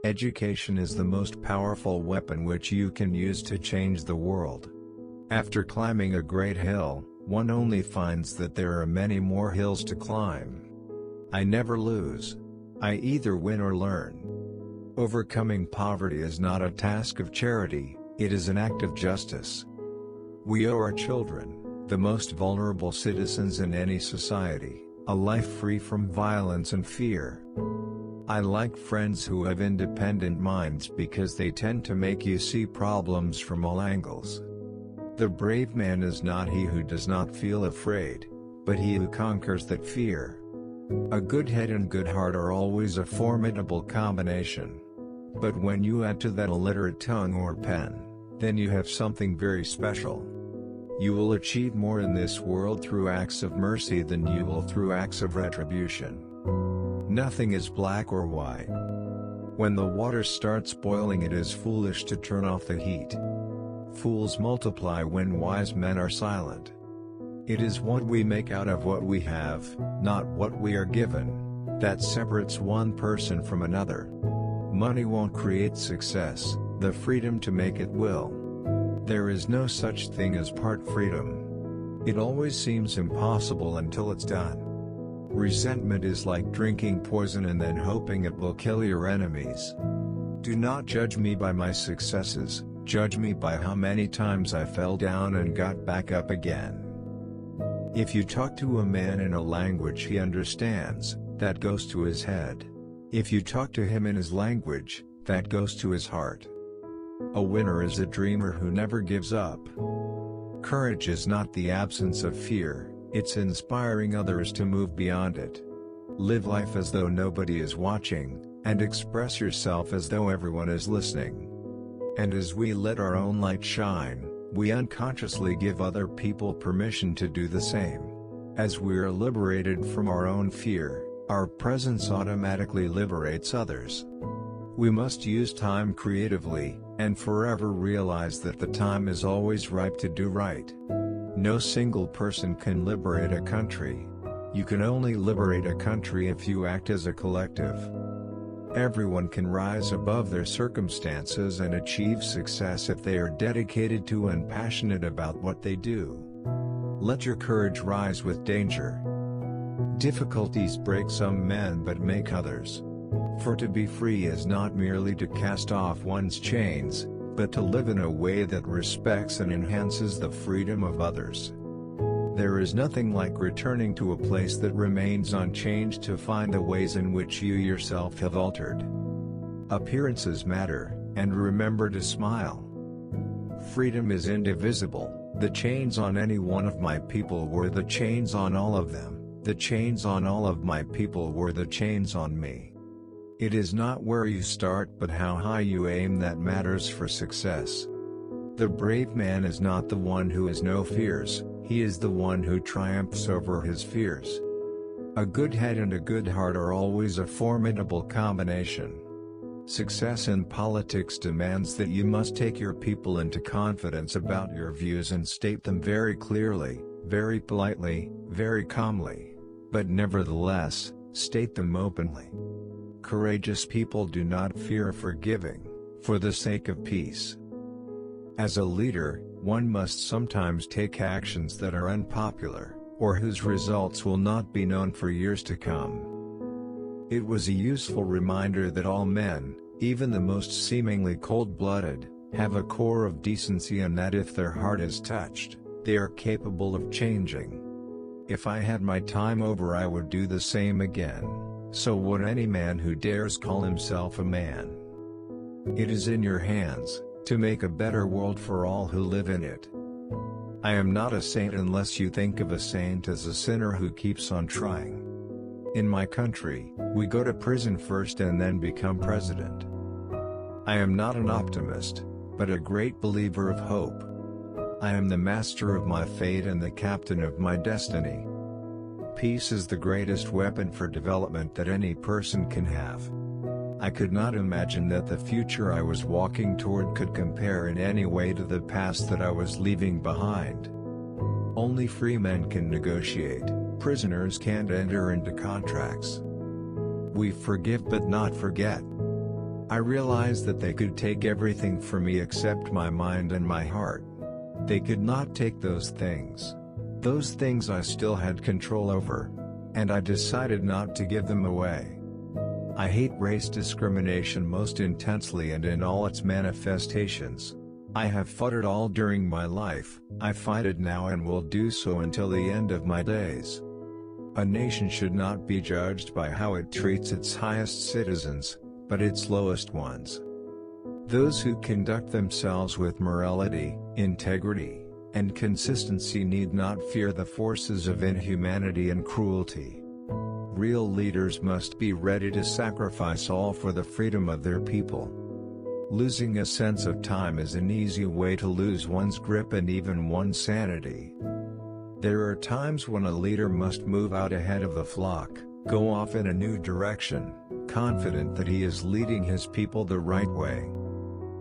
Education is the most powerful weapon which you can use to change the world. After climbing a great hill, one only finds that there are many more hills to climb. I never lose. I either win or learn. Overcoming poverty is not a task of charity, it is an act of justice. We owe our children, the most vulnerable citizens in any society, a life free from violence and fear. I like friends who have independent minds because they tend to make you see problems from all angles. The brave man is not he who does not feel afraid, but he who conquers that fear. A good head and good heart are always a formidable combination. But when you add to that a literate tongue or pen, then you have something very special. You will achieve more in this world through acts of mercy than you will through acts of retribution. Nothing is black or white. When the water starts boiling, it is foolish to turn off the heat. Fools multiply when wise men are silent. It is what we make out of what we have, not what we are given, that separates one person from another. Money won't create success, the freedom to make it will. There is no such thing as part freedom. It always seems impossible until it's done. Resentment is like drinking poison and then hoping it will kill your enemies. Do not judge me by my successes, judge me by how many times I fell down and got back up again. If you talk to a man in a language he understands, that goes to his head. If you talk to him in his language, that goes to his heart. A winner is a dreamer who never gives up. Courage is not the absence of fear, it's inspiring others to move beyond it. Live life as though nobody is watching, and express yourself as though everyone is listening. And as we let our own light shine, we unconsciously give other people permission to do the same. As we are liberated from our own fear, our presence automatically liberates others. We must use time creatively, and forever realize that the time is always ripe to do right. No single person can liberate a country. You can only liberate a country if you act as a collective. Everyone can rise above their circumstances and achieve success if they are dedicated to and passionate about what they do. Let your courage rise with danger. Difficulties break some men but make others. For to be free is not merely to cast off one's chains, but to live in a way that respects and enhances the freedom of others. There is nothing like returning to a place that remains unchanged to find the ways in which you yourself have altered. Appearances matter, and remember to smile. Freedom is indivisible. The chains on any one of my people were the chains on all of them, the chains on all of my people were the chains on me. It is not where you start but how high you aim that matters for success. The brave man is not the one who has no fears, he is the one who triumphs over his fears. A good head and a good heart are always a formidable combination. Success in politics demands that you must take your people into confidence about your views and state them very clearly, very politely, very calmly, but nevertheless, state them openly. Courageous people do not fear forgiving, for the sake of peace. As a leader, one must sometimes take actions that are unpopular, or whose results will not be known for years to come. It was a useful reminder that all men, even the most seemingly cold-blooded, have a core of decency and that if their heart is touched, they are capable of changing. If I had my time over I would do the same again. So would any man who dares call himself a man. It is in your hands, to make a better world for all who live in it. I am not a saint unless you think of a saint as a sinner who keeps on trying. In my country, we go to prison first and then become president. I am not an optimist, but a great believer of hope. I am the master of my fate and the captain of my destiny. Peace is the greatest weapon for development that any person can have. I could not imagine that the future I was walking toward could compare in any way to the past that I was leaving behind. Only free men can negotiate, prisoners can't enter into contracts. We forgive but not forget. I realized that they could take everything from me except my mind and my heart. They could not take those things. Those things I still had control over. And I decided not to give them away. I hate race discrimination most intensely and in all its manifestations. I have fought it all during my life, I fight it now and will do so until the end of my days. A nation should not be judged by how it treats its highest citizens, but its lowest ones. Those who conduct themselves with morality, integrity, and consistency need not fear the forces of inhumanity and cruelty. Real leaders must be ready to sacrifice all for the freedom of their people. Losing a sense of time is an easy way to lose one's grip and even one's sanity. There are times when a leader must move out ahead of the flock, go off in a new direction, confident that he is leading his people the right way.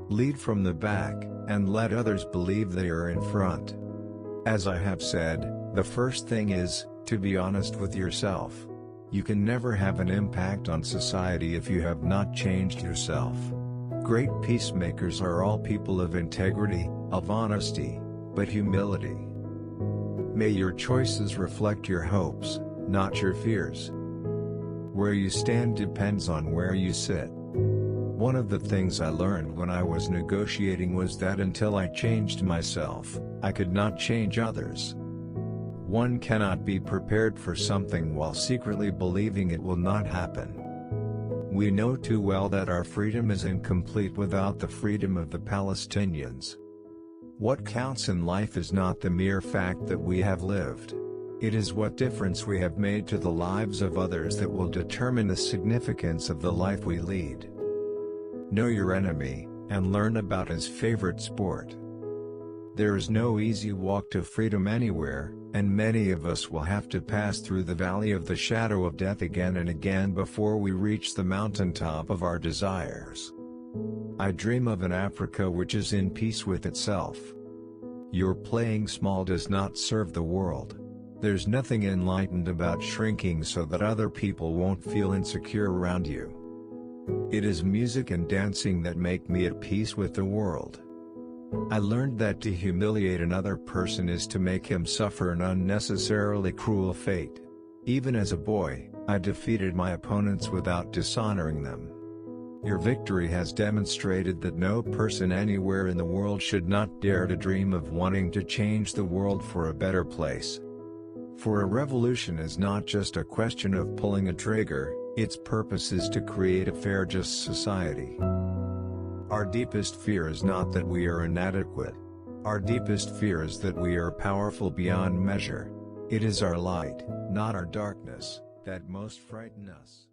Lead from the back, and let others believe they are in front. As I have said, the first thing is, to be honest with yourself. You can never have an impact on society if you have not changed yourself. Great peacemakers are all people of integrity, of honesty, but humility. May your choices reflect your hopes, not your fears. Where you stand depends on where you sit. One of the things I learned when I was negotiating was that until I changed myself, I could not change others. One cannot be prepared for something while secretly believing it will not happen. We know too well that our freedom is incomplete without the freedom of the Palestinians. What counts in life is not the mere fact that we have lived. It is what difference we have made to the lives of others that will determine the significance of the life we lead. Know your enemy, and learn about his favorite sport. There is no easy walk to freedom anywhere, and many of us will have to pass through the valley of the shadow of death again and again before we reach the mountaintop of our desires. I dream of an Africa which is in peace with itself. Your playing small does not serve the world. There's nothing enlightened about shrinking so that other people won't feel insecure around you. It is music and dancing that make me at peace with the world. I learned that to humiliate another person is to make him suffer an unnecessarily cruel fate. Even as a boy, I defeated my opponents without dishonoring them. Your victory has demonstrated that no person anywhere in the world should not dare to dream of wanting to change the world for a better place. For a revolution is not just a question of pulling a trigger, its purpose is to create a fair, just society. Our deepest fear is not that we are inadequate. Our deepest fear is that we are powerful beyond measure. It is our light, not our darkness, that most frighten us.